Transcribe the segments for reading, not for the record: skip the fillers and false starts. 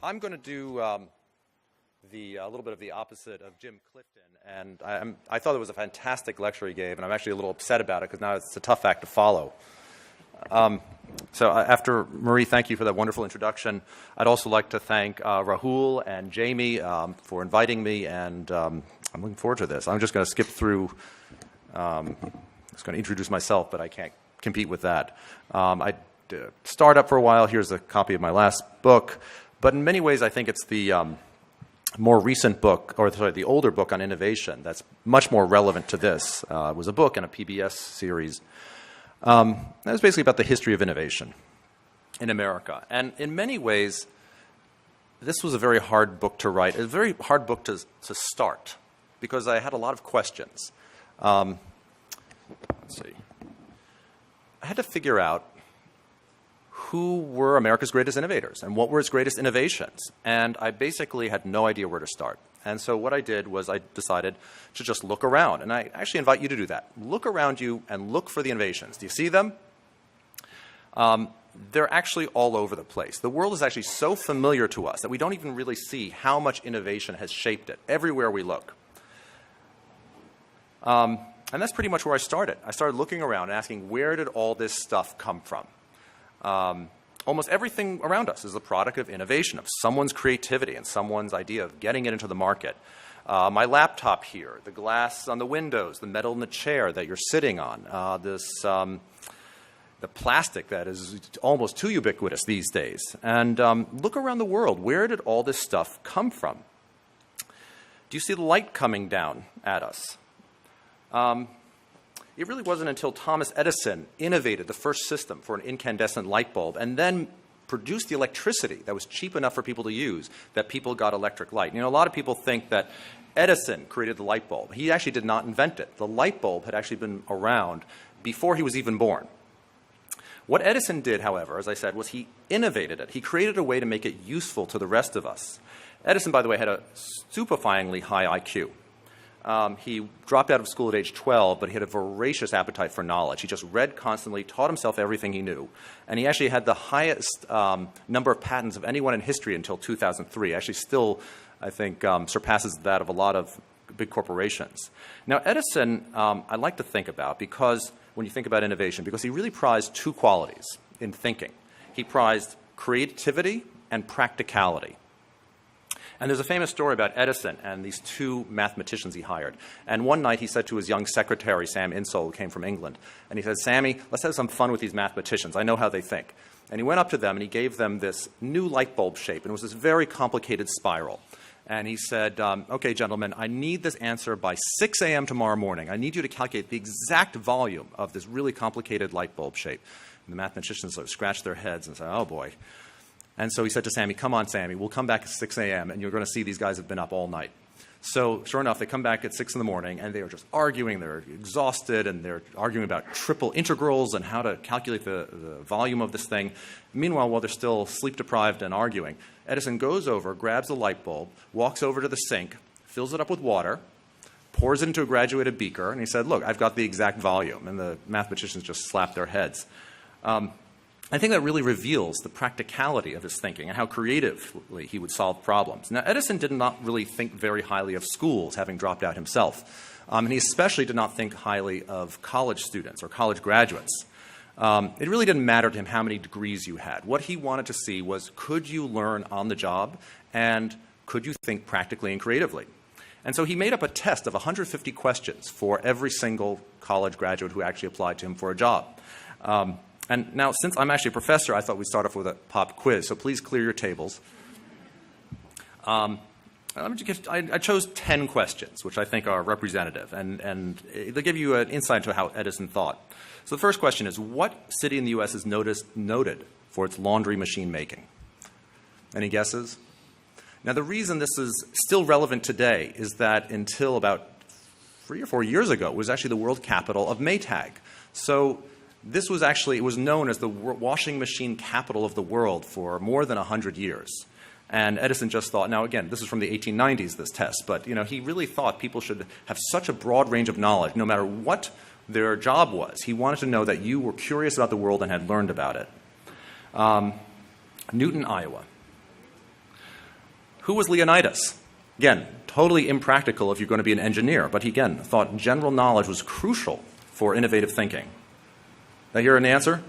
I'm going to do a little bit of the opposite of Jim Clifton, and I thought it was a fantastic lecture he gave, and I'm actually a little upset about it because now it's a tough act to follow. So after Marie, thank you for that wonderful introduction. I'd also like to thank Rahul and Jamie for inviting me, and I'm looking forward to this. I'm just going to skip through. I'm just going to introduce myself, but I can't compete with that. I did a startup for a while. Here's a copy of my last book. But in many ways, I think it's the more recent book, or sorry, the older book on innovation that's much more relevant to this. It was a book and a PBS series. That was basically about the history of innovation in America. And in many ways, this was a very hard book to write, a very hard book to start, because I had a lot of questions. Let's see. I had to figure out who were America's greatest innovators and what were its greatest innovations. And I basically had no idea where to start. And so what I did was I decided to just look around. And I actually invite you to do that. Look around you and look for the innovations. Do you see them? They're actually all over the place. The world is actually so familiar to us that we don't even really see how much innovation has shaped it everywhere we look. And that's pretty much where I started. I started looking around and asking, where did all this stuff come from? Almost everything around us is the product of innovation, of someone's creativity and someone's idea of getting it into the market. My laptop here, the glass on the windows, the metal in the chair that you're sitting on, the plastic that is almost too ubiquitous these days. And look around the world. Where did all this stuff come from? Do you see the light coming down at us? It really wasn't until Thomas Edison innovated the first system for an incandescent light bulb and then produced the electricity that was cheap enough for people to use that people got electric light. You know, a lot of people think that Edison created the light bulb. He actually did not invent it. The light bulb had actually been around before he was even born. What Edison did, however, as I said, was he innovated it. He created a way to make it useful to the rest of us. Edison, by the way, had a stupefyingly high IQ. He dropped out of school at age 12, but he had a voracious appetite for knowledge. He just read constantly, taught himself everything he knew. And he actually had the highest number of patents of anyone in history until 2003. Actually still, I think, surpasses that of a lot of big corporations. Now, Edison, I like to think about because when you think about innovation, because he really prized two qualities in thinking. He prized creativity and practicality. And there's a famous story about Edison and these two mathematicians he hired. And one night he said to his young secretary, Sam Insull, who came from England, and he said, "Sammy, let's have some fun with these mathematicians. I know how they think." And he went up to them and he gave them this new light bulb shape. And it was this very complicated spiral. And he said, "Okay, gentlemen, I need this answer by 6 a.m. tomorrow morning. I need you to calculate the exact volume of this really complicated light bulb shape." And the mathematicians sort of scratched their heads and said, "Oh, boy." And so he said to Sammy, "Come on, Sammy, we'll come back at 6 a.m. and you're going to see these guys have been up all night." So sure enough, they come back at 6 in the morning and they are just arguing. They're exhausted and they're arguing about triple integrals and how to calculate the volume of this thing. Meanwhile, while they're still sleep deprived and arguing, Edison goes over, grabs the light bulb, walks over to the sink, fills it up with water, pours it into a graduated beaker, and he said, "Look, I've got the exact volume." And the mathematicians just slapped their heads. I think that really reveals the practicality of his thinking and how creatively he would solve problems. Now, Edison did not really think very highly of schools, having dropped out himself. And he especially did not think highly of college students or college graduates. It really didn't matter to him how many degrees you had. What he wanted to see was, could you learn on the job and could you think practically and creatively? And so he made up a test of 150 questions for every single college graduate who actually applied to him for a job. And now, since I'm actually a professor, I thought we'd start off with a pop quiz. So please clear your tables. I chose 10 questions, which I think are representative. And they give you an insight into how Edison thought. So the first question is, what city in the U.S. is noted for its laundry machine making? Any guesses? Now, the reason this is still relevant today is that until about 3 or 4 years ago, it was actually the world capital of Maytag. So this was actually, it was known as the washing machine capital of the world for more than 100 years. And Edison just thought, now again, this is from the 1890s, this test, but he really thought people should have such a broad range of knowledge, no matter what their job was. He wanted to know that you were curious about the world and had learned about it. Newton, Iowa. Who was Leonidas? Again, totally impractical if you're going to be an engineer, but he, again, thought general knowledge was crucial for innovative thinking. Did I hear an answer?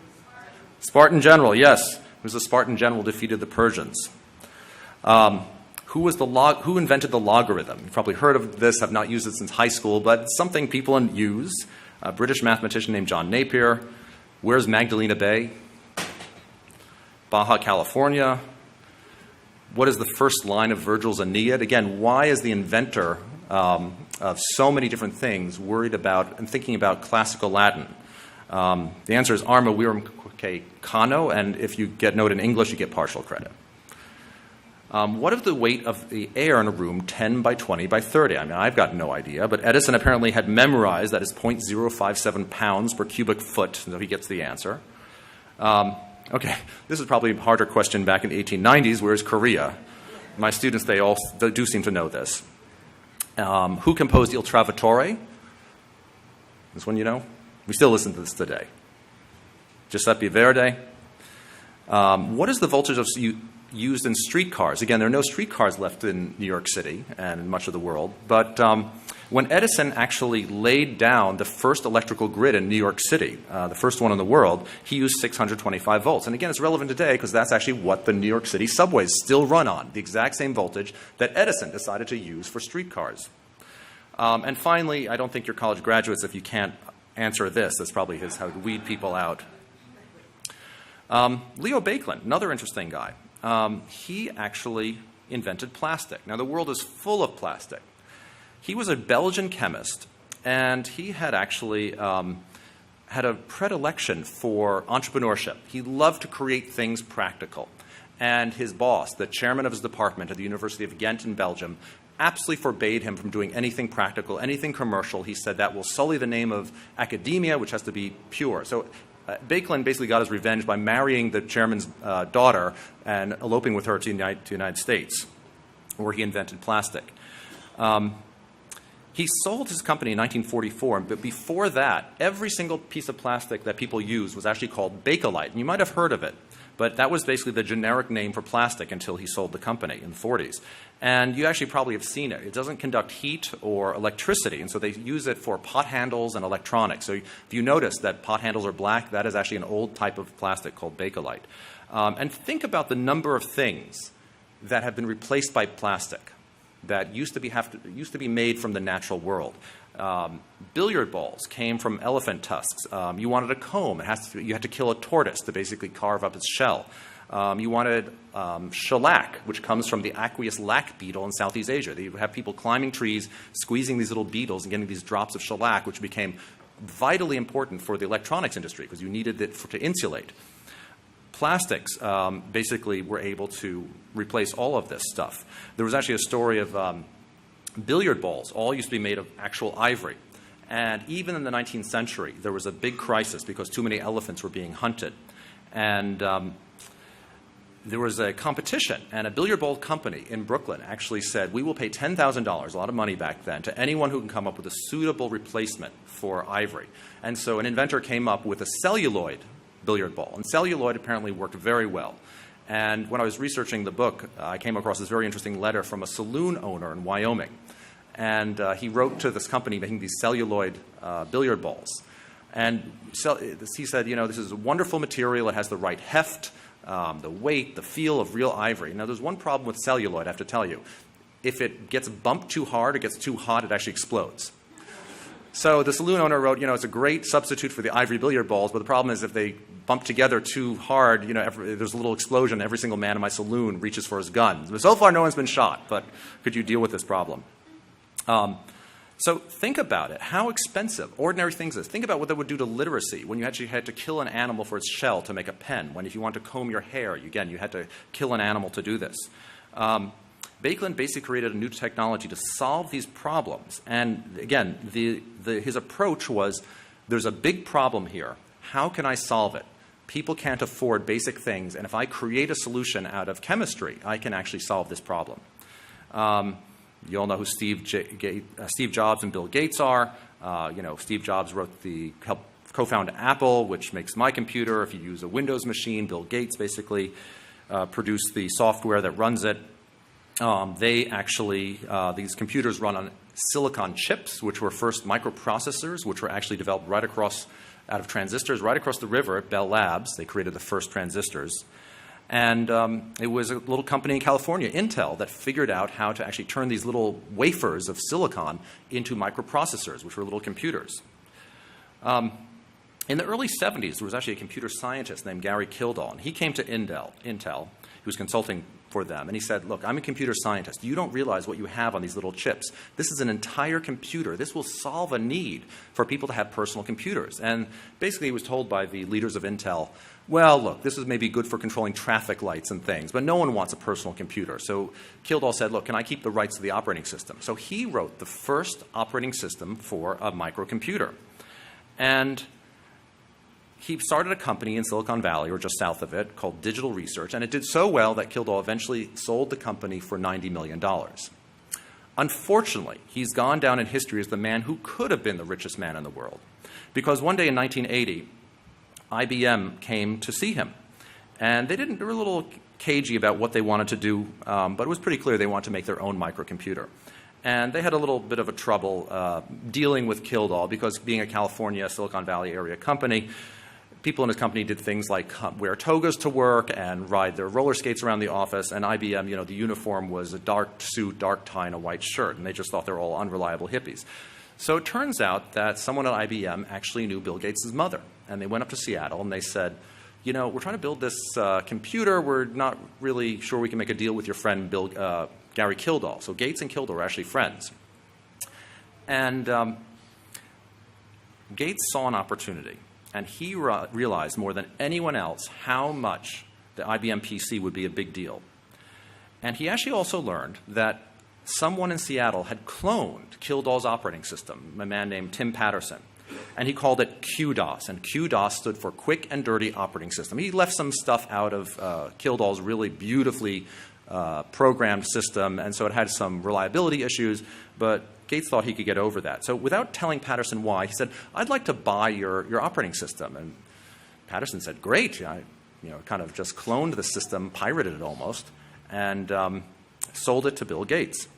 Spartan general, yes. It was the Spartan general who defeated the Persians. Who invented the logarithm? You've probably heard of this, have not used it since high school, but it's something people use. A British mathematician named John Napier. Where's Magdalena Bay? Baja, California. What is the first line of Virgil's Aeneid? Again, why is the inventor of so many different things worried about and thinking about classical Latin? The answer is arma virum cano, and if you get note in English, you get partial credit. What is the weight of the air in a room 10 by 20 by 30? I mean, I've got no idea, but Edison apparently had memorized that it's 0.057 pounds per cubic foot, so he gets the answer. Okay, this is probably a harder question back in the 1890s. Where's Korea? My students, they all do seem to know this. Who composed Il Trovatore? This one you know? We still listen to this today. Giuseppe Verdi. What is the voltage of used in streetcars? Again, there are no streetcars left in New York City and in much of the world, but when Edison actually laid down the first electrical grid in New York City, the first one in the world, he used 625 volts. And again, it's relevant today because that's actually what the New York City subways still run on, the exact same voltage that Edison decided to use for streetcars. And finally, I don't think you're college graduates if you can't answer this. That's probably how to weed people out. Leo Baekeland, another interesting guy. He actually invented plastic. Now, the world is full of plastic. He was a Belgian chemist, and he had actually had a predilection for entrepreneurship. He loved to create things practical. And his boss, the chairman of his department at the University of Ghent in Belgium, absolutely forbade him from doing anything practical, anything commercial. He said that will sully the name of academia, which has to be pure. So Baekeland basically got his revenge by marrying the chairman's daughter and eloping with her to the United States, where he invented plastic. He sold his company in 1944, but before that, every single piece of plastic that people used was actually called Bakelite. And you might have heard of it, but that was basically the generic name for plastic until he sold the company in the 40s. And you actually probably have seen it. It doesn't conduct heat or electricity, and so they use it for pot handles and electronics. So if you notice that pot handles are black, that is actually an old type of plastic called Bakelite. And think about the number of things that have been replaced by plastic that used to be made from the natural world. Billiard balls came from elephant tusks. You wanted a comb. You had to kill a tortoise to basically carve up its shell. You wanted shellac, which comes from the aqueous lac beetle in Southeast Asia. You have people climbing trees, squeezing these little beetles and getting these drops of shellac, which became vitally important for the electronics industry because you needed it to insulate. Plastics basically were able to replace all of this stuff. There was actually a story of billiard balls, all used to be made of actual ivory. And even in the 19th century, there was a big crisis because too many elephants were being hunted. And there was a competition, and a billiard ball company in Brooklyn actually said, we will pay $10,000, a lot of money back then, to anyone who can come up with a suitable replacement for ivory. And so an inventor came up with a celluloid billiard ball. And celluloid apparently worked very well. And when I was researching the book, I came across this very interesting letter from a saloon owner in Wyoming. And he wrote to this company making these celluloid billiard balls. And he said, this is a wonderful material. It has the right heft, the weight, the feel of real ivory. Now, there's one problem with celluloid, I have to tell you. If it gets bumped too hard, it gets too hot, it actually explodes. So the saloon owner wrote, it's a great substitute for the ivory billiard balls, but the problem is if they bump together too hard, there's a little explosion. Every single man in my saloon reaches for his gun. But so far, no one's been shot, but could you deal with this problem? So think about it. How expensive ordinary things is. Think about what that would do to literacy when you actually had to kill an animal for its shell to make a pen. When if you want to comb your hair, you had to kill an animal to do this. Baekeland basically created a new technology to solve these problems. And again, his approach was, there's a big problem here. How can I solve it? People can't afford basic things, and if I create a solution out of chemistry, I can actually solve this problem. You all know who Steve Jobs and Bill Gates are. Steve Jobs helped co-found Apple, which makes my computer. If you use a Windows machine, Bill Gates basically produced the software that runs it. They actually, these computers run on silicon chips, which were first microprocessors, which were actually developed right across, out of transistors, right across the river at Bell Labs. They created the first transistors. And it was a little company in California, Intel, that figured out how to actually turn these little wafers of silicon into microprocessors, which were little computers. In the early 70s, there was actually a computer scientist named Gary Kildall, and he came to Intel. He was consulting for them, and he said, look, I'm a computer scientist. You don't realize what you have on these little chips. This is an entire computer. This will solve a need for people to have personal computers. And basically, he was told by the leaders of Intel, well, look, this is maybe good for controlling traffic lights and things, but no one wants a personal computer. So Kildall said, look, can I keep the rights to the operating system? So he wrote the first operating system for a microcomputer. And he started a company in Silicon Valley, or just south of it, called Digital Research, and it did so well that Kildall eventually sold the company for $90 million. Unfortunately, he's gone down in history as the man who could have been the richest man in the world, because one day in 1980, IBM came to see him, and they were a little cagey about what they wanted to do, but it was pretty clear they wanted to make their own microcomputer. And they had a little bit of a trouble dealing with Kildall, because being a California, Silicon Valley area company, people in his company did things like wear togas to work and ride their roller skates around the office, and IBM, the uniform was a dark suit, dark tie, and a white shirt, and they just thought they were all unreliable hippies. So it turns out that someone at IBM actually knew Bill Gates' mother, and they went up to Seattle and they said, we're trying to build this computer. We're not really sure we can make a deal with your friend Gary Kildall. So Gates and Kildall were actually friends. And Gates saw an opportunity, and he realized more than anyone else how much the IBM PC would be a big deal. And he actually also learned that someone in Seattle had cloned Kildall's operating system, a man named Tim Patterson. And he called it QDOS, and QDOS stood for Quick and Dirty Operating System. He left some stuff out of Kildall's really beautifully programmed system, and so it had some reliability issues, but Gates thought he could get over that. So without telling Patterson why, he said, I'd like to buy your operating system. And Patterson said, great. I kind of just cloned the system, pirated it almost, and sold it to Bill Gates.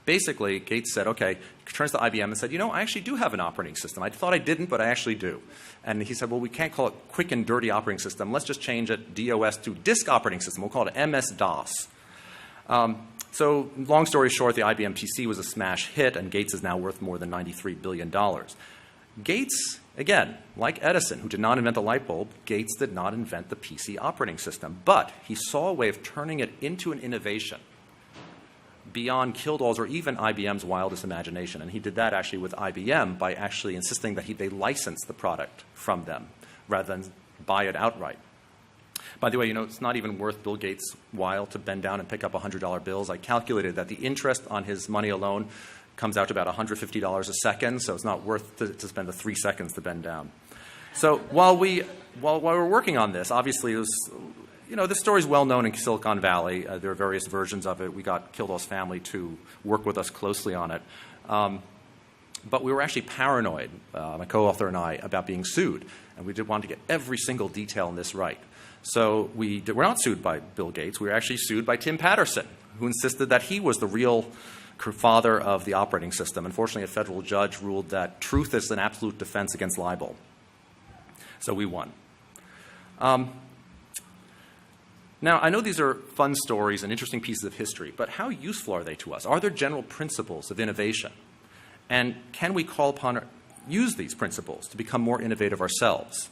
Basically, Gates said, okay, turns to IBM and said, I actually do have an operating system. I thought I didn't, but I actually do. And he said, well, we can't call it Quick and Dirty Operating System. Let's just change it, DOS, to Disk Operating System. We'll call it MS-DOS. So long story short, the IBM PC was a smash hit, and Gates is now worth more than $93 billion. Gates, again, like Edison, who did not invent the light bulb, Gates did not invent the PC operating system. But he saw a way of turning it into an innovation beyond Kildall's or even IBM's wildest imagination. And he did that actually with IBM by actually insisting that they license the product from them rather than buy it outright. By the way, it's not even worth Bill Gates' while to bend down and pick up $100 bills. I calculated that the interest on his money alone comes out to about $150 a second, so it's not worth to spend the 3 seconds to bend down. So while we're working on this, obviously it was, this story is well known in Silicon Valley. There are various versions of it. We got Kildall's family to work with us closely on it. But we were actually paranoid, my co-author and I, about being sued. And we did want to get every single detail in this right. So we're not sued by Bill Gates. We were actually sued by Tim Patterson, who insisted that he was the real father of the operating system. Unfortunately, a federal judge ruled that truth is an absolute defense against libel. So we won. Now, I know these are fun stories and interesting pieces of history, but how useful are they to us? Are there general principles of innovation? And can we call upon use these principles to become more innovative ourselves?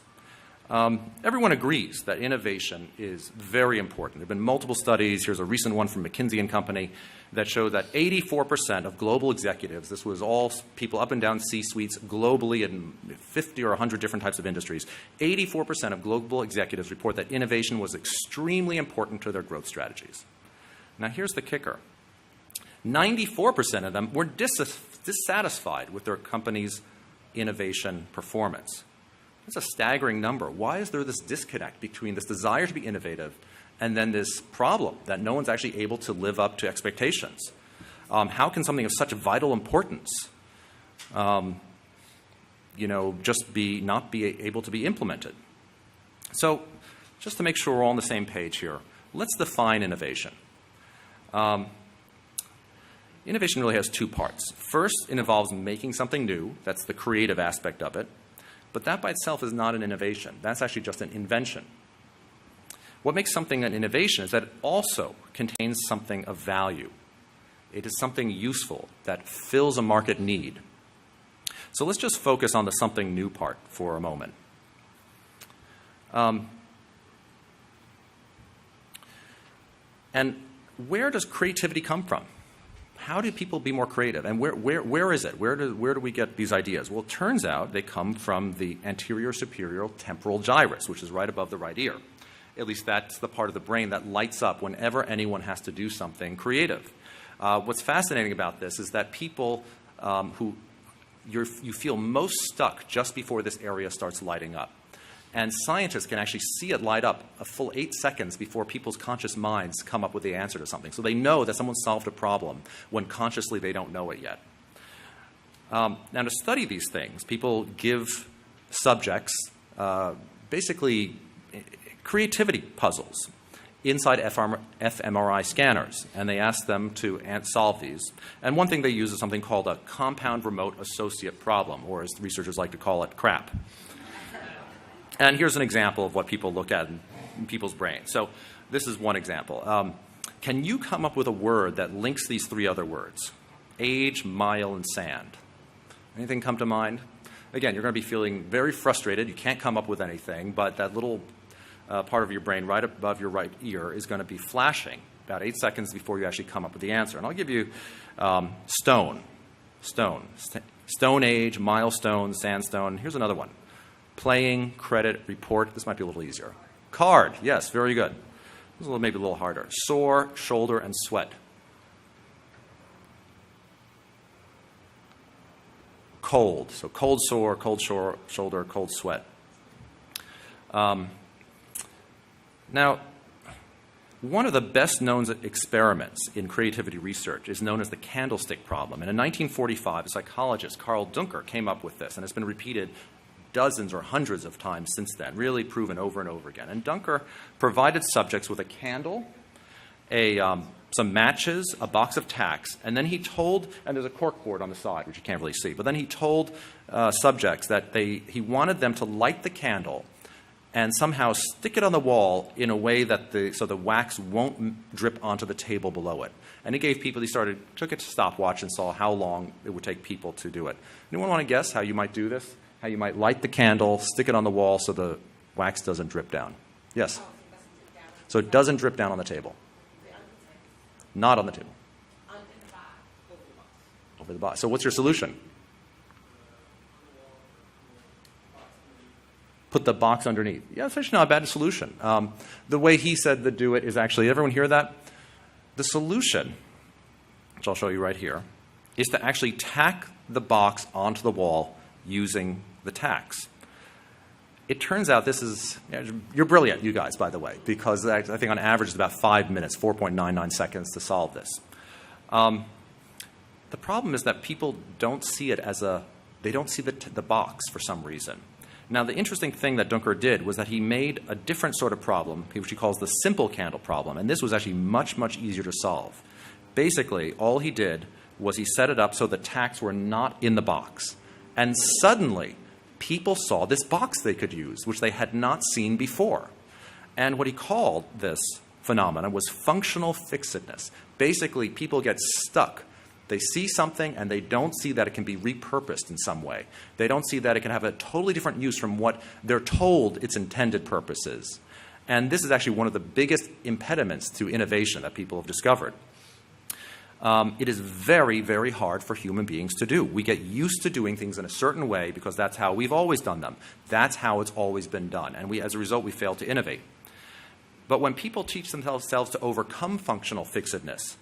Everyone agrees that innovation is very important. There have been multiple studies. Here's a recent one from McKinsey & Company that showed that 84% of global executives, this was all people up and down C-suites globally in 50 or 100 different types of industries, 84% of global executives report that innovation was extremely important to their growth strategies. Now here's the kicker. 94% of them were dissatisfied with their company's innovation performance. That's a staggering number. Why is there this disconnect between this desire to be innovative and then this problem that no one's actually able to live up to expectations? How can something of such vital importance, just not be able to be implemented? So just to make sure we're all on the same page here, let's define innovation. Innovation really has two parts. First, it involves making something new. That's the creative aspect of it. But that by itself is not an innovation. That's actually just an invention. What makes something an innovation is that it also contains something of value. It is something useful that fills a market need. So let's just focus on the something new part for a moment. And where does creativity come from? How do people be more creative? And where is it? Where do we get these ideas? Well, it turns out they come from the anterior superior temporal gyrus, which is right above the right ear. At least that's the part of the brain that lights up whenever anyone has to do something creative. What's fascinating about this is that people you feel most stuck just before this area starts lighting up. And scientists can actually see it light up a full 8 seconds before people's conscious minds come up with the answer to something. So they know that someone solved a problem when consciously they don't know it yet. Now, to study these things, people give subjects basically creativity puzzles inside fMRI scanners, and they ask them to solve these. And one thing they use is something called a compound remote associate problem, or as researchers like to call it, CRAP. And here's an example of what people look at in people's brains. So this is one example. Can you come up with a word that links these three other words? Age, mile, and sand. Anything come to mind? Again, you're going to be feeling very frustrated. You can't come up with anything, but that little part of your brain right above your right ear is going to be flashing about 8 seconds before you actually come up with the answer. And I'll give you stone, Stone Age, milestone, sandstone. Here's another one. Playing, credit, report. This might be a little easier. Card. Yes, very good. This is maybe a little harder. Sore, shoulder, and sweat. Cold. So cold sore, cold shoulder, cold sweat. Now, one of the best known experiments in creativity research is known as the Candlestick Problem. And in 1945, a psychologist, Carl Duncker, came up with this, and it's been repeated dozens or hundreds of times since then, really proven over and over again. And Duncker provided subjects with a candle, some matches, a box of tacks, and then he told, and there's a corkboard on the side, which you can't really see, but then he told subjects that he wanted them to light the candle and somehow stick it on the wall in a way that so the wax won't drip onto the table below it. And he gave people, took a stopwatch and saw how long it would take people to do it. Anyone want to guess how you might do this? How you might light the candle, stick it on the wall so the wax doesn't drip down? Yes? So it doesn't drip down on the table. Not on the table. Over the box. So what's your solution? Put the box underneath. Yeah, that's actually not a bad solution. The way he said to do it is actually, everyone hear that? The solution, which I'll show you right here, is to actually tack the box onto the wall using the tacks. It turns out this is, you're brilliant, you guys, by the way, because I think on average it's about 5 minutes, 4.99 seconds to solve this. The problem is that people don't see it they don't see the box for some reason. Now, the interesting thing that Duncker did was that he made a different sort of problem, which he calls the simple candle problem, and this was actually much, much easier to solve. Basically, all he did was he set it up so the tacks were not in the box. And suddenly, people saw this box they could use, which they had not seen before. And what he called this phenomenon was functional fixedness. Basically, people get stuck. They see something, and they don't see that it can be repurposed in some way. They don't see that it can have a totally different use from what they're told its intended purpose is. And this is actually one of the biggest impediments to innovation that people have discovered. It is very, very hard for human beings to do. We get used to doing things in a certain way because that's how we've always done them. That's how it's always been done. And as a result, we fail to innovate. But when people teach themselves to overcome functional fixedness,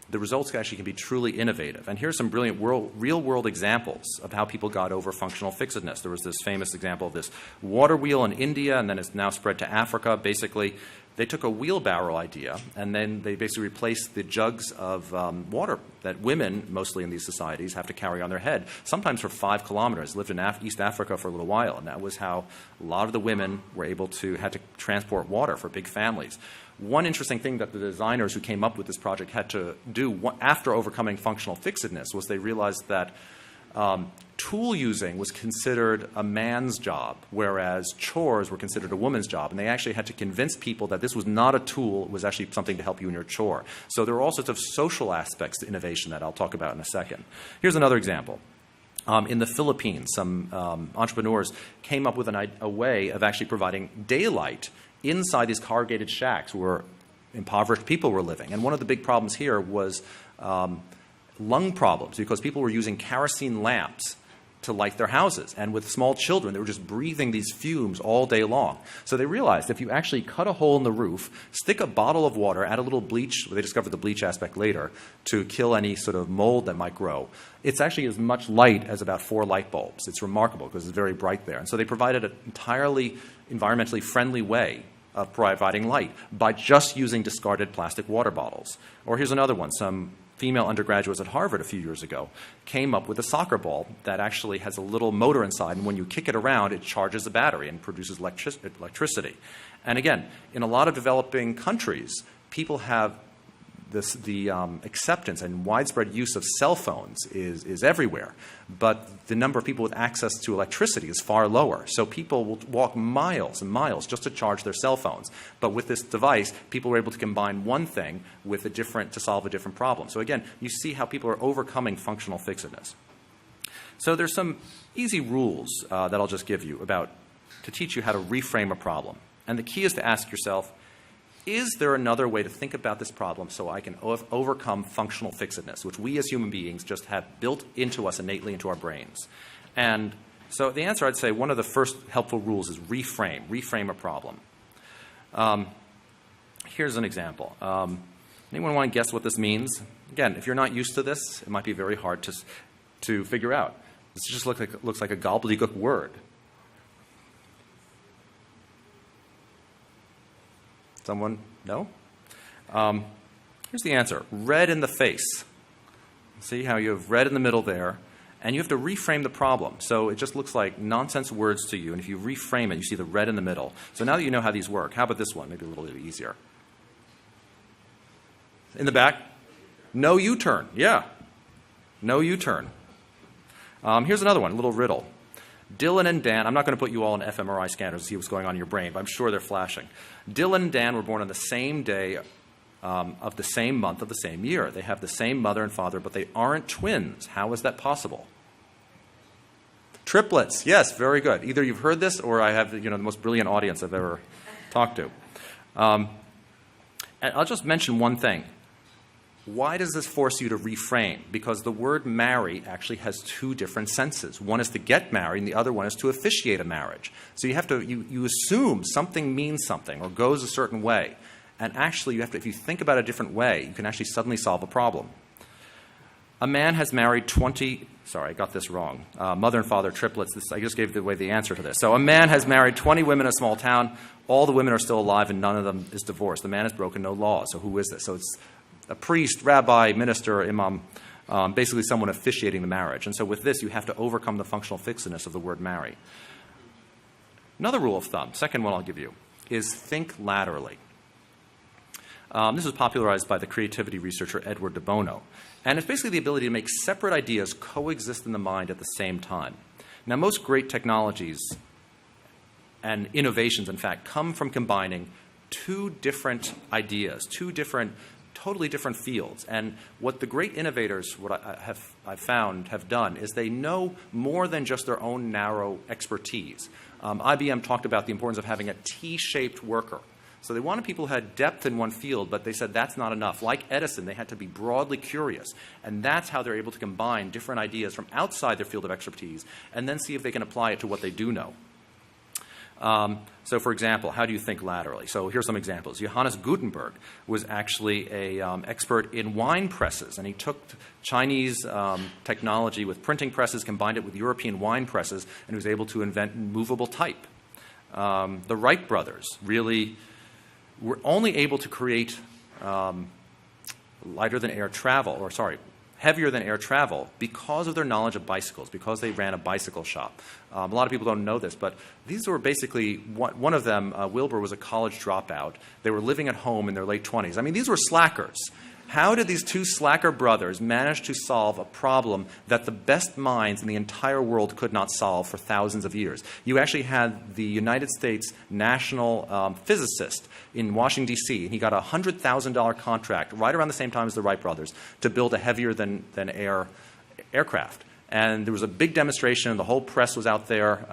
the results actually can be truly innovative. And here's some brilliant real-world examples of how people got over functional fixedness. There was this famous example of this water wheel in India, and then it's now spread to Africa. Basically, They took a wheelbarrow idea, and then they basically replaced the jugs of water that women, mostly in these societies, have to carry on their head, sometimes for 5 kilometers. Lived in East Africa for a little while, and that was how a lot of the women were had to transport water for big families. One interesting thing that the designers who came up with this project had to do after overcoming functional fixedness was they realized that tool using was considered a man's job, whereas chores were considered a woman's job. And they actually had to convince people that this was not a tool, it was actually something to help you in your chore. So there are all sorts of social aspects to innovation that I'll talk about in a second. Here's another example. In the Philippines, some entrepreneurs came up with a way of actually providing daylight inside these corrugated shacks where impoverished people were living. And one of the big problems here was lung problems, because people were using kerosene lamps to light their houses. And with small children, they were just breathing these fumes all day long. So they realized if you actually cut a hole in the roof, stick a bottle of water, add a little bleach, they discovered the bleach aspect later, to kill any sort of mold that might grow, it's actually as much light as about 4 light bulbs. It's remarkable because it's very bright there. And so they provided an entirely environmentally friendly way of providing light by just using discarded plastic water bottles. Or here's another one. Some female undergraduates at Harvard a few years ago came up with a soccer ball that actually has a little motor inside, and when you kick it around, it charges the battery and produces electricity. And again, in a lot of developing countries, people have the acceptance and widespread use of cell phones is everywhere, but the number of people with access to electricity is far lower. So people will walk miles and miles just to charge their cell phones. But with this device, people were able to combine one thing with to solve a different problem. So again, you see how people are overcoming functional fixedness. So there's some easy rules that I'll just give you to teach you how to reframe a problem. And the key is to ask yourself, is there another way to think about this problem so I can overcome functional fixedness, which we as human beings just have built into us innately into our brains? And so the answer, I'd say, one of the first helpful rules is reframe a problem. Here's an example. Anyone want to guess what this means? Again, if you're not used to this, it might be very hard to figure out. This just looks like a gobbledygook word. Someone? No? Here's the answer. Red in the face. See how you have red in the middle there, and you have to reframe the problem. So it just looks like nonsense words to you, and if you reframe it, you see the red in the middle. So now that you know how these work, how about this one? Maybe a little bit easier. In the back? No U-turn. Yeah. No U-turn. Here's another one, a little riddle. Dylan and Dan, I'm not going to put you all in fMRI scanners to see what's going on in your brain, but I'm sure they're flashing. Dylan and Dan were born on the same day of the same month of the same year. They have the same mother and father, but they aren't twins. How is that possible? Triplets. Yes, very good. Either you've heard this or I have the most brilliant audience I've ever talked to. And I'll just mention one thing. Why does this force you to reframe? Because the word marry actually has 2 different senses. One is to get married, and the other one is to officiate a marriage. So you have to you assume something means something or goes a certain way, and actually you have to, if you think about it a different way, you can actually suddenly solve a problem. A man has married 20. Sorry, I got this wrong. Mother and father triplets. I just gave away the answer to this. So a man has married 20 women in a small town. All the women are still alive, and none of them is divorced. The man has broken no law. So who is this? So it's a priest, rabbi, minister, imam, basically someone officiating the marriage. And so with this, you have to overcome the functional fixedness of the word marry. Another rule of thumb, second one I'll give you, is think laterally. This was popularized by the creativity researcher Edward de Bono. And it's basically the ability to make separate ideas coexist in the mind at the same time. Now, most great technologies and innovations, in fact, come from combining 2 different ideas, 2 totally different fields. And what the great innovators, I've found, have done is they know more than just their own narrow expertise. IBM talked about the importance of having a T-shaped worker. So they wanted people who had depth in one field, but they said that's not enough. Like Edison, they had to be broadly curious. And that's how they're able to combine different ideas from outside their field of expertise and then see if they can apply it to what they do know. So, for example, how do you think laterally? So here's some examples. Johannes Gutenberg was actually an expert in wine presses, and he took Chinese technology with printing presses, combined it with European wine presses, and was able to invent movable type. The Wright brothers really were only able to create heavier than air travel because of their knowledge of bicycles, because they ran a bicycle shop. A lot of people don't know this, but these were basically, one of them, Wilbur, was a college dropout. They were living at home in their late 20s. I mean, these were slackers. How did these two slacker brothers manage to solve a problem that the best minds in the entire world could not solve for thousands of years? You actually had the United States national physicist in Washington, D.C., and he got a $100,000 contract right around the same time as the Wright brothers to build a heavier than air aircraft. And there was a big demonstration. The whole press was out there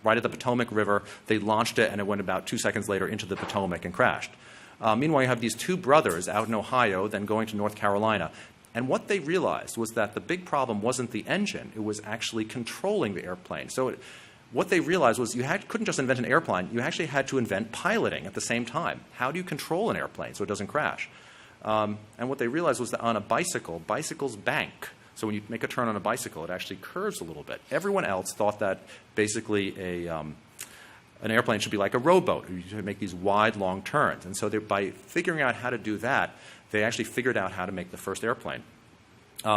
right at the Potomac River. They launched it, and it went about 2 seconds later into the Potomac and crashed. Meanwhile, you have these two brothers out in Ohio, then going to North Carolina. And what they realized was that the big problem wasn't the engine. It was actually controlling the airplane. So what they realized was couldn't just invent an airplane. You actually had to invent piloting at the same time. How do you control an airplane so it doesn't crash? And what they realized was that on a bicycle, bicycles bank. So when you make a turn on a bicycle, it actually curves a little bit. Everyone else thought that basically an airplane should be like a rowboat. You should make these wide, long turns. And so by figuring out how to do that, they actually figured out how to make the first airplane.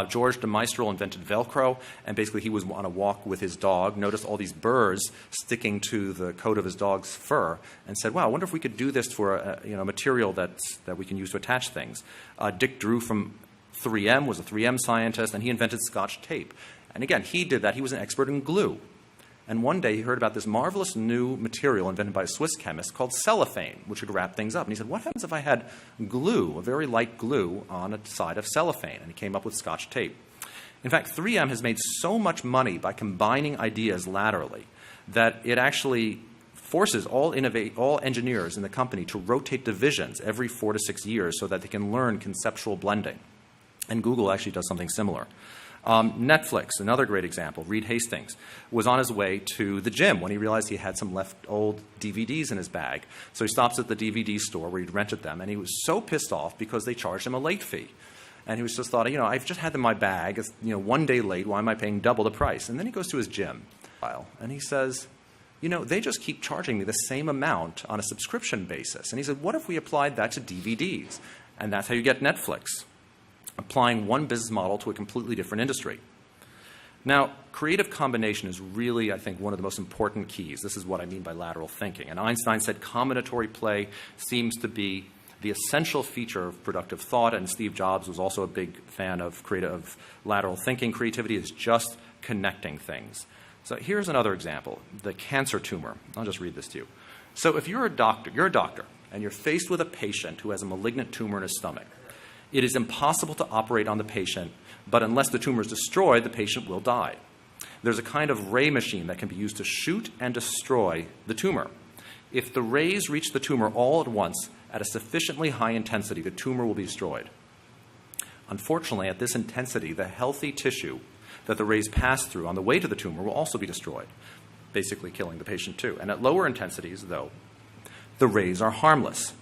George de Maestral invented Velcro, and basically he was on a walk with his dog, noticed all these burrs sticking to the coat of his dog's fur, and said, wow, I wonder if we could do this for a material that we can use to attach things. Dick Drew from 3M was a 3M scientist, and he invented Scotch tape. And again, he did that. He was an expert in glue. And one day he heard about this marvelous new material invented by a Swiss chemist called cellophane, which would wrap things up. And he said, what happens if I had glue, a very light glue, on a side of cellophane? And he came up with Scotch tape. In fact, 3M has made so much money by combining ideas laterally that it actually forces all engineers in the company to rotate divisions every 4 to 6 years so that they can learn conceptual blending. And Google actually does something similar. Netflix, another great example. Reed Hastings was on his way to the gym when he realized he had some left old DVDs in his bag. So he stops at the DVD store where he'd rented them, and he was so pissed off because they charged him a late fee. And he was just thought, I've just had them in my bag. It's, 1 day late. Why am I paying double the price? And then he goes to his gym, and he says, they just keep charging me the same amount on a subscription basis. And he said, what if we applied that to DVDs? And that's how you get Netflix, applying one business model to a completely different industry. Now, creative combination is really, I think, one of the most important keys. This is what I mean by lateral thinking. And Einstein said combinatory play seems to be the essential feature of productive thought, and Steve Jobs was also a big fan of lateral thinking. Creativity is just connecting things. So here's another example, the cancer tumor. I'll just read this to you. So if you're a doctor, and you're faced with a patient who has a malignant tumor in his stomach. It is impossible to operate on the patient, but unless the tumor is destroyed, the patient will die. There's a kind of ray machine that can be used to shoot and destroy the tumor. If the rays reach the tumor all at once at a sufficiently high intensity, the tumor will be destroyed. Unfortunately, at this intensity, the healthy tissue that the rays pass through on the way to the tumor will also be destroyed, basically killing the patient too. And at lower intensities, though, the rays are harmless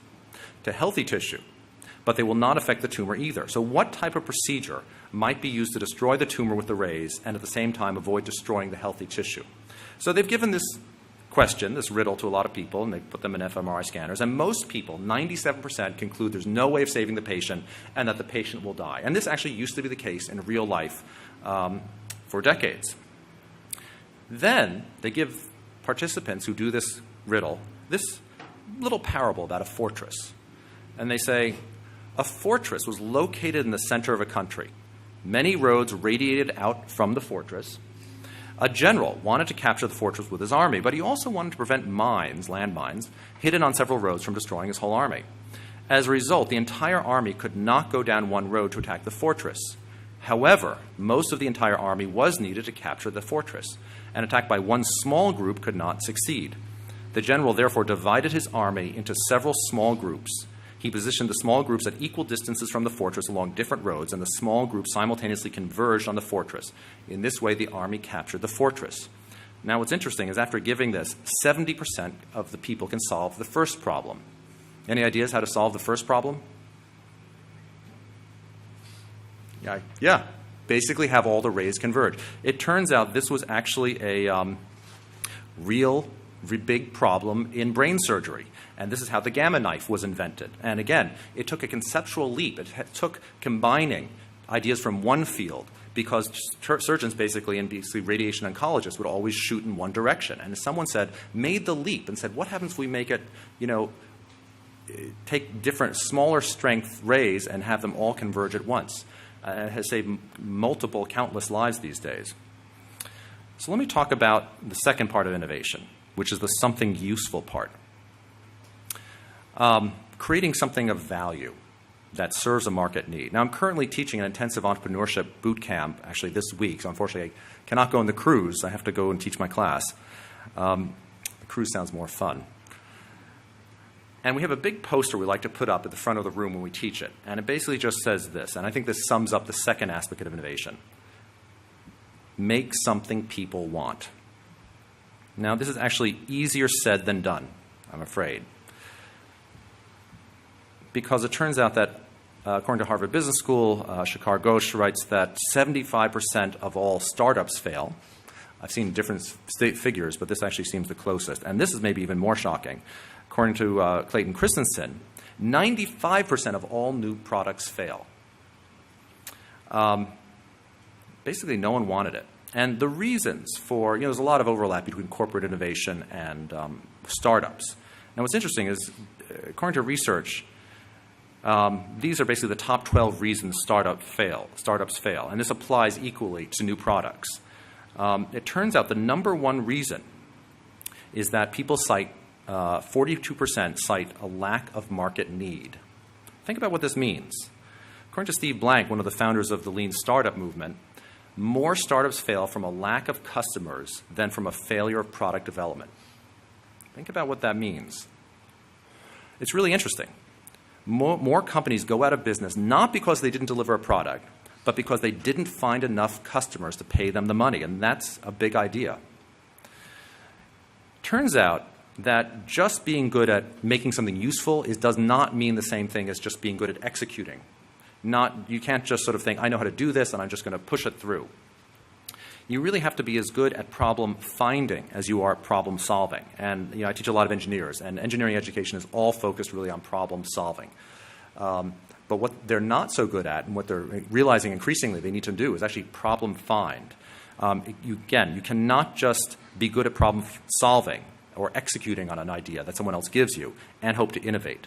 to healthy tissue, but they will not affect the tumor either. So what type of procedure might be used to destroy the tumor with the rays and at the same time avoid destroying the healthy tissue? So they've given this question, this riddle, to a lot of people, and they put them in fMRI scanners, and most people, 97%, conclude there's no way of saving the patient and that the patient will die. And this actually used to be the case in real life for decades. Then they give participants who do this riddle this little parable about a fortress. And they say, a fortress was located in the center of a country. Many roads radiated out from the fortress. A general wanted to capture the fortress with his army, but he also wanted to prevent mines, landmines, hidden on several roads from destroying his whole army. As a result, the entire army could not go down one road to attack the fortress. However, most of the entire army was needed to capture the fortress. An attack by one small group could not succeed. The general therefore divided his army into several small groups. He positioned the small groups at equal distances from the fortress along different roads, and the small groups simultaneously converged on the fortress. In this way, the army captured the fortress. Now, what's interesting is after giving this, 70% of the people can solve the first problem. Any ideas how to solve the first problem? Yeah. Basically have all the rays converge. It turns out this was actually a real big problem in brain surgery. And this is how the gamma knife was invented. And again, it took a conceptual leap. It took combining ideas from one field, because surgeons basically and basically radiation oncologists would always shoot in one direction. And someone made the leap and said, what happens if we make it, take different smaller strength rays and have them all converge at once? It has saved countless lives these days. So let me talk about the second part of innovation, which is the something useful part. Creating something of value that serves a market need. Now, I'm currently teaching an intensive entrepreneurship boot camp, actually this week, so unfortunately I cannot go on the cruise. I have to go and teach my class. The cruise sounds more fun. And we have a big poster we like to put up at the front of the room when we teach it. And it basically just says this, and I think this sums up the second aspect of innovation. Make something people want. Now, this is actually easier said than done, I'm afraid. Because it turns out that, according to Harvard Business School, Shekhar Ghosh writes that 75% of all startups fail. I've seen different figures, but this actually seems the closest. And this is maybe even more shocking. According to Clayton Christensen, 95% of all new products fail. Basically, no one wanted it. And the reasons for, there's a lot of overlap between corporate innovation and startups. Now, what's interesting is, according to research, these are basically the top 12 reasons startups fail, and this applies equally to new products. It turns out the number one reason is that people 42% cite a lack of market need. Think about what this means. According to Steve Blank, one of the founders of the lean startup movement, more startups fail from a lack of customers than from a failure of product development. Think about what that means. It's really interesting. More companies go out of business not because they didn't deliver a product, but because they didn't find enough customers to pay them the money, and that's a big idea. Turns out that just being good at making something useful does not mean the same thing as just being good at executing. You can't just sort of think, I know how to do this, and I'm just going to push it through. You really have to be as good at problem finding as you are at problem solving. And I teach a lot of engineers, and engineering education is all focused really on problem solving. But what they're not so good at, and what they're realizing increasingly they need to do, is actually problem find. You cannot just be good at problem solving or executing on an idea that someone else gives you and hope to innovate.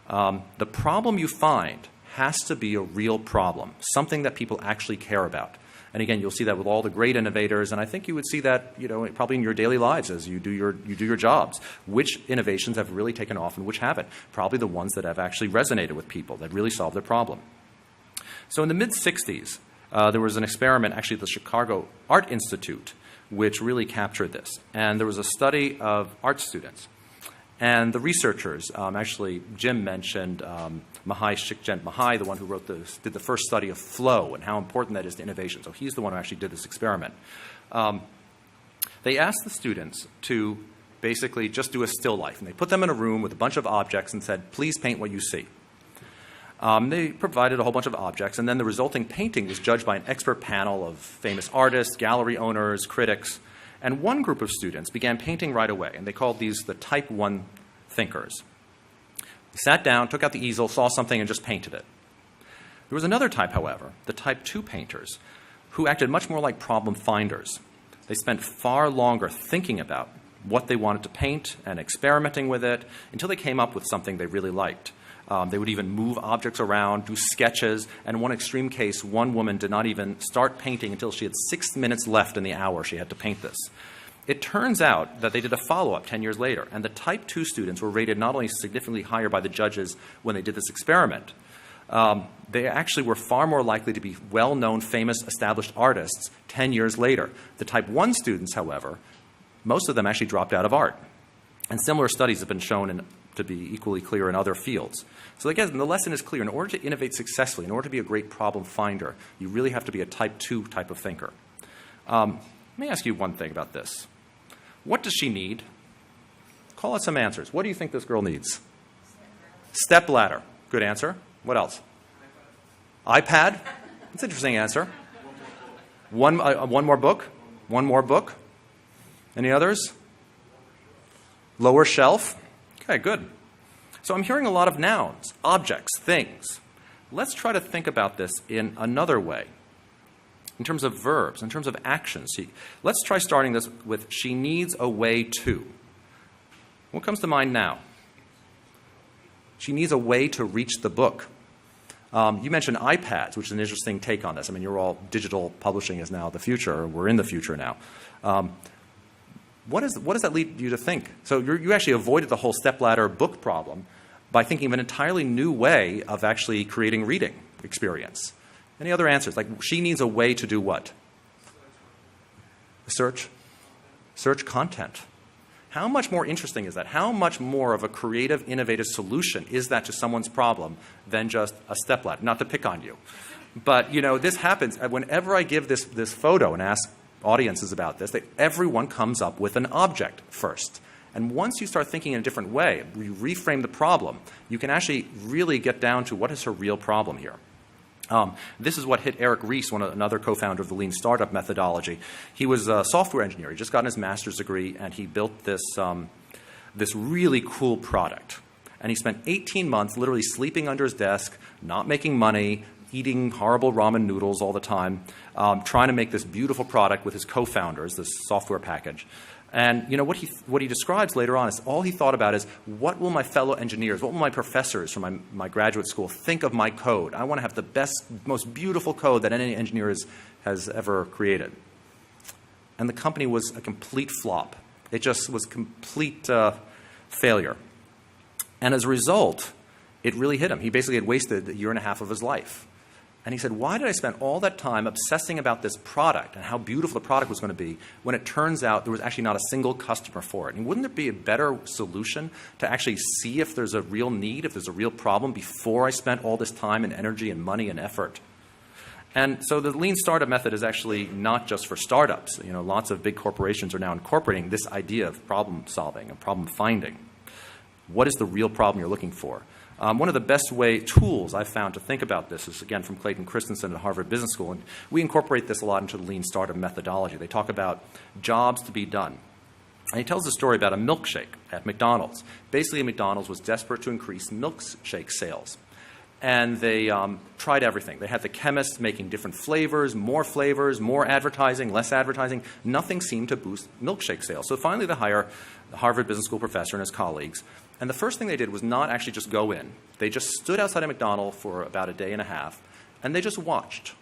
The problem you find has to be a real problem, something that people actually care about. And again, you'll see that with all the great innovators, and I think you would see that, probably in your daily lives as you do your jobs. Which innovations have really taken off and which haven't? Probably the ones that have actually resonated with people, that really solved their problem. So in the mid-'60s, there was an experiment actually at the Chicago Art Institute which really captured this. And there was a study of art students. And the researchers, actually, Jim mentioned Mahai Csikszentmihalyi, the one who did the first study of flow and how important that is to innovation. So he's the one who actually did this experiment. They asked the students to basically just do a still life. And they put them in a room with a bunch of objects and said, please paint what you see. They provided a whole bunch of objects, and then the resulting painting was judged by an expert panel of famous artists, gallery owners, critics. And one group of students began painting right away, and they called these the Type 1 thinkers. They sat down, took out the easel, saw something, and just painted it. There was another type, however, the Type 2 painters, who acted much more like problem finders. They spent far longer thinking about what they wanted to paint and experimenting with it until they came up with something they really liked. They would even move objects around, do sketches, and in one extreme case, one woman did not even start painting until she had 6 minutes left in the hour she had to paint this. It turns out that they did a follow-up 10 years later, and the Type 2 students were rated not only significantly higher by the judges when they did this experiment, they actually were far more likely to be well-known, famous, established artists 10 years later. The Type 1 students, however, most of them actually dropped out of art. And similar studies have been shown to be equally clear in other fields. So again, the lesson is clear. In order to innovate successfully, in order to be a great problem finder, you really have to be a Type 2 type of thinker. Let me ask you one thing about this. What does she need? Call out some answers. What do you think this girl needs? Step ladder. Good answer. What else? iPad. That's an interesting answer. One more book? One more book? Any others? Lower shelf? Okay, good. So I'm hearing a lot of nouns, objects, things. Let's try to think about this in another way, in terms of verbs, in terms of actions. Let's try starting this with she needs a way to. What comes to mind now? She needs a way to reach the book. You mentioned iPads, which is an interesting take on this. I mean, you're all digital publishing is now the future. We're in the future now. What does that lead you to think? So you actually avoided the whole stepladder book problem by thinking of an entirely new way of actually creating reading experience. Any other answers? Like she needs a way to do what? Search content. How much more interesting is that? How much more of a creative, innovative solution is that to someone's problem than just a stepladder? Not to pick on you. But, this happens. Whenever I give this photo and ask audiences about this, everyone comes up with an object first. And once you start thinking in a different way, you reframe the problem, you can actually really get down to what is her real problem here. This is what hit Eric Ries, another co-founder of the Lean Startup methodology. He was a software engineer. He just got his master's degree, and he built this really cool product. And he spent 18 months literally sleeping under his desk, not making money, eating horrible ramen noodles all the time, trying to make this beautiful product with his co-founders, this software package. And what he describes later on is all he thought about is what will my fellow engineers, what will my professors from my graduate school think of my code? I want to have the best, most beautiful code that any engineer has ever created. And the company was a complete flop. It just was complete failure. And as a result, it really hit him. He basically had wasted a year and a half of his life. And he said, why did I spend all that time obsessing about this product and how beautiful the product was going to be when it turns out there was actually not a single customer for it? And wouldn't there be a better solution to actually see if there's a real need, if there's a real problem before I spent all this time and energy and money and effort? And so the Lean Startup method is actually not just for startups. Lots of big corporations are now incorporating this idea of problem solving and problem finding. What is the real problem you're looking for? One of the best tools I've found to think about this is, again, from Clayton Christensen at Harvard Business School. And we incorporate this a lot into the Lean Startup methodology. They talk about jobs to be done. And he tells a story about a milkshake at McDonald's. Basically, McDonald's was desperate to increase milkshake sales. And they tried everything. They had the chemists making different flavors, more advertising, less advertising. Nothing seemed to boost milkshake sales. So finally they hire the Harvard Business School professor and his colleagues. And the first thing they did was not actually just go in. They just stood outside of McDonald's for about a day and a half, and they just watched.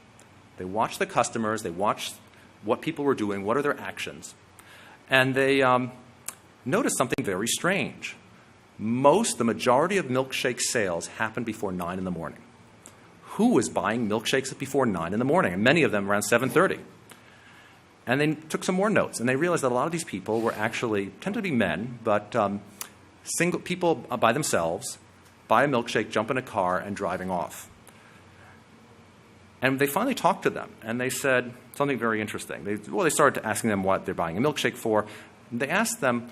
They watched the customers. They watched what people were doing, what are their actions. And they noticed something very strange. The majority of milkshake sales happened before 9 in the morning. Who was buying milkshakes before 9 in the morning? And many of them around 7:30. And they took some more notes, and they realized that a lot of these people were actually, tend to be men, but single people by themselves, buy a milkshake, jump in a car, and driving off. And they finally talked to them, and they said something very interesting. They started asking them what they're buying a milkshake for. And they asked them,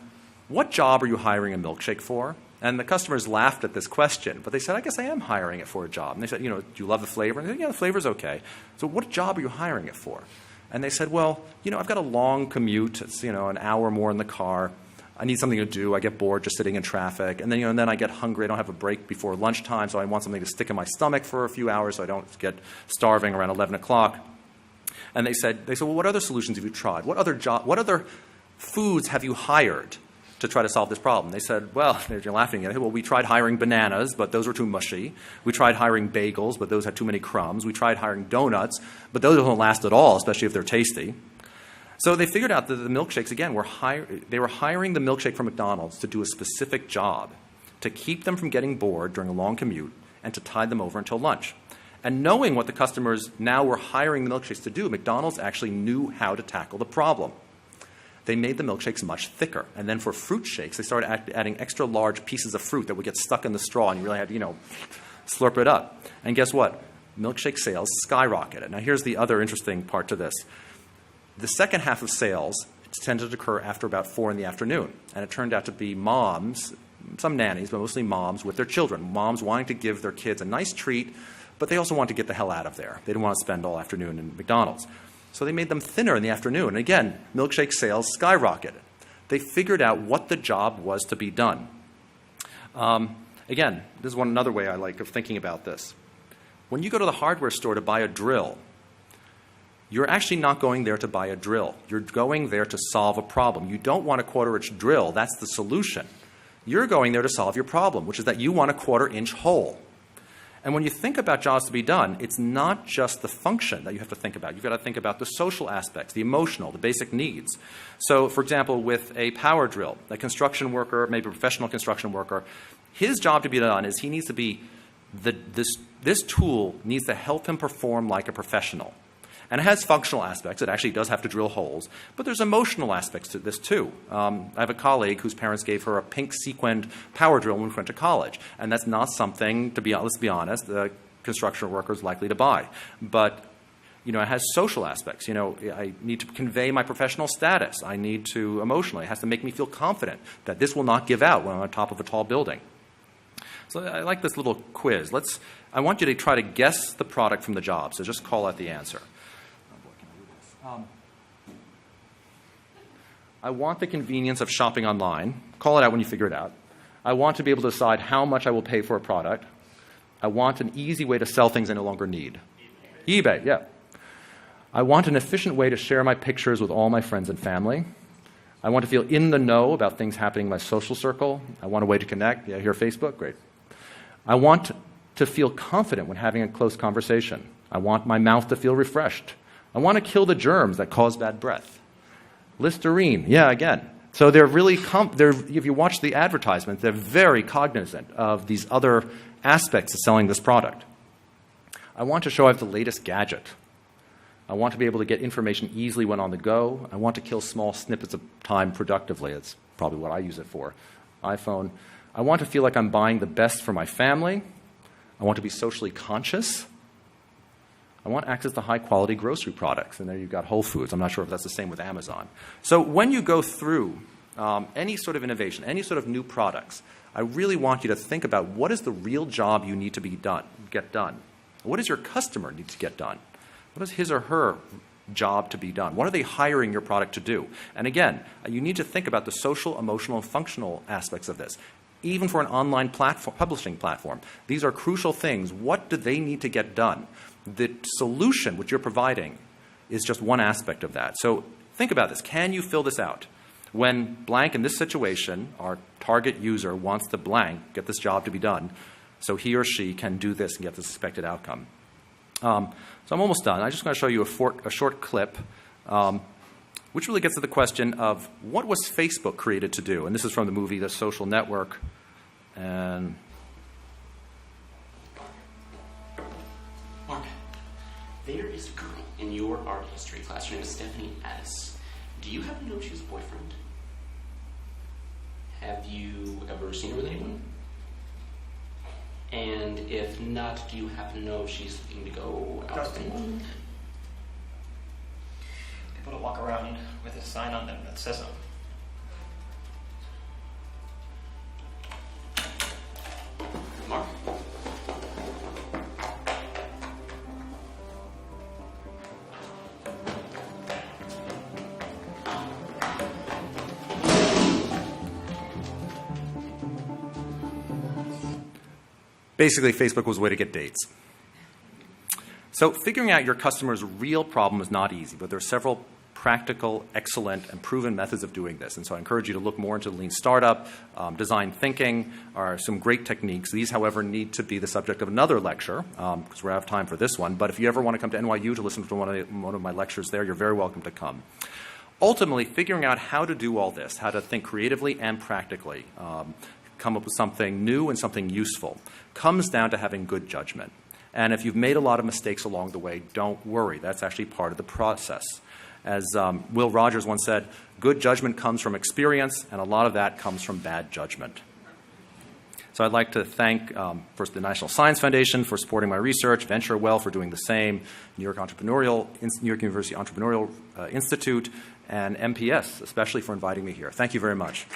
what job are you hiring a milkshake for? And the customers laughed at this question, but they said, I guess I am hiring it for a job. And they said, do you love the flavor? And they said, yeah, the flavor's okay. So what job are you hiring it for? And they said, well, I've got a long commute. It's, an hour more in the car. I need something to do. I get bored just sitting in traffic. And then, and then I get hungry. I don't have a break before lunchtime, so I want something to stick in my stomach for a few hours so I don't get starving around 11 o'clock. And they said, well, what other solutions have you tried? What other foods have you hired to try to solve this problem? They said, well, you're laughing at it. Well, we tried hiring bananas, but those were too mushy. We tried hiring bagels, but those had too many crumbs. We tried hiring donuts, but those don't last at all, especially if they're tasty. So they figured out that the milkshakes, again, they were hiring the milkshake from McDonald's to do a specific job, to keep them from getting bored during a long commute and to tide them over until lunch. And knowing what the customers now were hiring the milkshakes to do, McDonald's actually knew how to tackle the problem. They made the milkshakes much thicker. And then for fruit shakes, they started adding extra large pieces of fruit that would get stuck in the straw, and you really had to, slurp it up. And guess what? Milkshake sales skyrocketed. Now here's the other interesting part to this. The second half of sales tended to occur after about 4 in the afternoon. And it turned out to be moms, some nannies, but mostly moms with their children. Moms wanting to give their kids a nice treat, but they also wanted to get the hell out of there. They didn't want to spend all afternoon in McDonald's. So they made them thinner in the afternoon. And again, milkshake sales skyrocketed. They figured out what the job was to be done. Again, this is another way I like of thinking about this. When you go to the hardware store to buy a drill, you're actually not going there to buy a drill. You're going there to solve a problem. You don't want a quarter-inch drill. That's the solution. You're going there to solve your problem, which is that you want a quarter-inch hole. And when you think about jobs to be done, it's not just the function that you have to think about. You've got to think about the social aspects, the emotional, the basic needs. So, for example, with a power drill, a construction worker, maybe a professional construction worker, his job to be done is he needs to be, this tool needs to help him perform like a professional. And it has functional aspects. It actually does have to drill holes. But there's emotional aspects to this, too. I have a colleague whose parents gave her a pink sequined power drill when we went to college. And that's not something, let's be honest, the construction worker is likely to buy. But it has social aspects. I need to convey my professional status. I need to, emotionally, it has to make me feel confident that this will not give out when I'm on top of a tall building. So I like this little quiz. I want you to try to guess the product from the job. So just call out the answer. I want the convenience of shopping online. Call it out when you figure it out. I want to be able to decide how much I will pay for a product. I want an easy way to sell things I no longer need. eBay, yeah. I want an efficient way to share my pictures with all my friends and family. I want to feel in the know about things happening in my social circle. I want a way to connect. Yeah, here, Facebook, great. I want to feel confident when having a close conversation. I want my mouth to feel refreshed. I want to kill the germs that cause bad breath. Listerine, yeah, again. So they're really, if you watch the advertisement, they're very cognizant of these other aspects of selling this product. I want to show I have the latest gadget. I want to be able to get information easily when on the go. I want to kill small snippets of time productively. That's probably what I use it for. iPhone. I want to feel like I'm buying the best for my family. I want to be socially conscious. I want access to high-quality grocery products. And there you've got Whole Foods. I'm not sure if that's the same with Amazon. So when you go through any sort of innovation, any sort of new products, I really want you to think about what is the real job you need to get done. What does your customer need to get done? What is his or her job to be done? What are they hiring your product to do? And again, you need to think about the social, emotional, and functional aspects of this. Even for an online publishing platform, these are crucial things. What do they need to get done? The solution which you're providing is just one aspect of that. So think about this. Can you fill this out? When blank in this situation, our target user wants to blank, get this job to be done, so he or she can do this and get the expected outcome. So I'm almost done. I'm just going to show you a short clip which really gets to the question of what was Facebook created to do? And this is from the movie The Social Network. And Mark, there is a girl in your art history class. Her name is Stephanie Addis. Do you happen to know she has a boyfriend? Have you ever seen her with anyone? And if not, do you happen to know if she's looking to go out with anyone? People to walk around with a sign on them that says so. Mark? Basically, Facebook was a way to get dates. So figuring out your customer's real problem is not easy, but there are several practical, excellent, and proven methods of doing this. And so I encourage you to look more into lean startup, design thinking, are some great techniques. These, however, need to be the subject of another lecture, because we're out of time for this one. But if you ever want to come to NYU to listen to one of my lectures there, you're very welcome to come. Ultimately, figuring out how to do all this, how to think creatively and practically, come up with something new and something useful, comes down to having good judgment. And if you've made a lot of mistakes along the way, don't worry. That's actually part of the process. As Will Rogers once said, good judgment comes from experience, and a lot of that comes from bad judgment. So I'd like to thank first the National Science Foundation for supporting my research, VentureWell for doing the same, New York University Entrepreneurial Institute, and MPS especially for inviting me here. Thank you very much.